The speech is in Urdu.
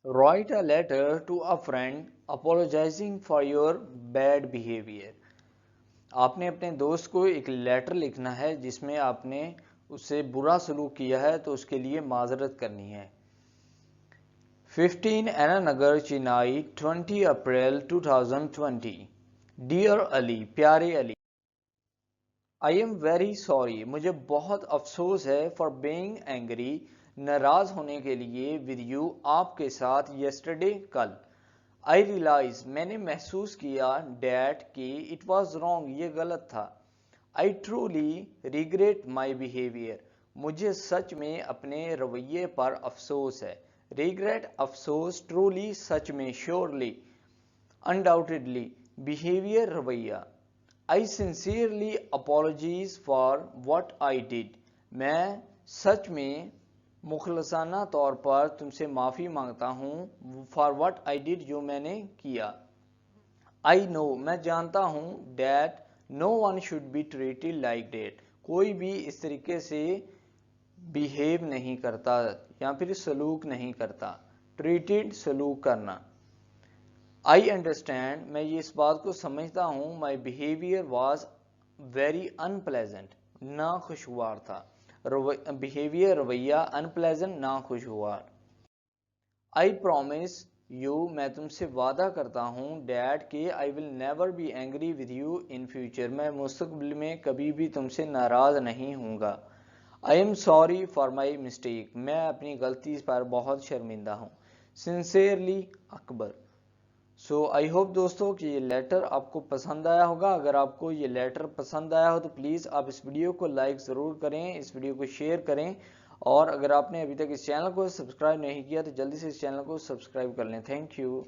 Write a letter to a friend apologizing for your bad behavior. آپ نے اپنے دوست کو ایک لیٹر لکھنا ہے جس میں آپ نے اس سے برا سلوک کیا ہے تو اس کے لیے معذرت کرنی ہے۔ 15 اینا نگر چنائی 20 اپریل 2020 ڈیئر علی، پیارے علی، I am very sorry، مجھے بہت افسوس ہے for being angry، ناراض ہونے کے لیے with you، آپ کے ساتھ yesterday، کل۔ I realize، میں نے محسوس کیا that کہ it was wrong، یہ غلط تھا۔ I truly regret my behavior، مجھے سچ میں اپنے رویے پر افسوس ہے۔ regret افسوس، truly سچ میں، surely undoubtedly behavior رویہ۔ I sincerely apologize for what I did، میں سچ میں مخلصانہ طور پر تم سے معافی مانگتا ہوں for what I did، جو میں نے کیا۔ I know، میں جانتا ہوں that no one should be treated like that، کوئی بھی اس طریقے سے behave نہیں کرتا یا پھر سلوک نہیں کرتا۔ treated سلوک کرنا۔ I understand، میں یہ اس بات کو سمجھتا ہوں my behavior was very unpleasant، ناخوشگوار تھا۔ behavior رویہ، unpleasant ناخوشگوار۔ I promise you، میں تم سے وعدہ کرتا ہوں that کہ I will never be angry with you in future، میں مستقبل میں کبھی بھی تم سے ناراض نہیں ہوں گا۔ I am sorry for my mistake، میں اپنی غلطی پر بہت شرمندہ ہوں۔ sincerely Akbar. So I hope دوستو کہ یہ لیٹر آپ کو پسند آیا ہوگا۔ اگر آپ کو یہ لیٹر پسند آیا ہو تو پلیز آپ اس ویڈیو کو لائک ضرور کریں، اس ویڈیو کو شیئر کریں، اور اگر آپ نے ابھی تک اس چینل کو سبسکرائب نہیں کیا تو جلدی سے اس چینل کو سبسکرائب کر لیں۔ Thank you.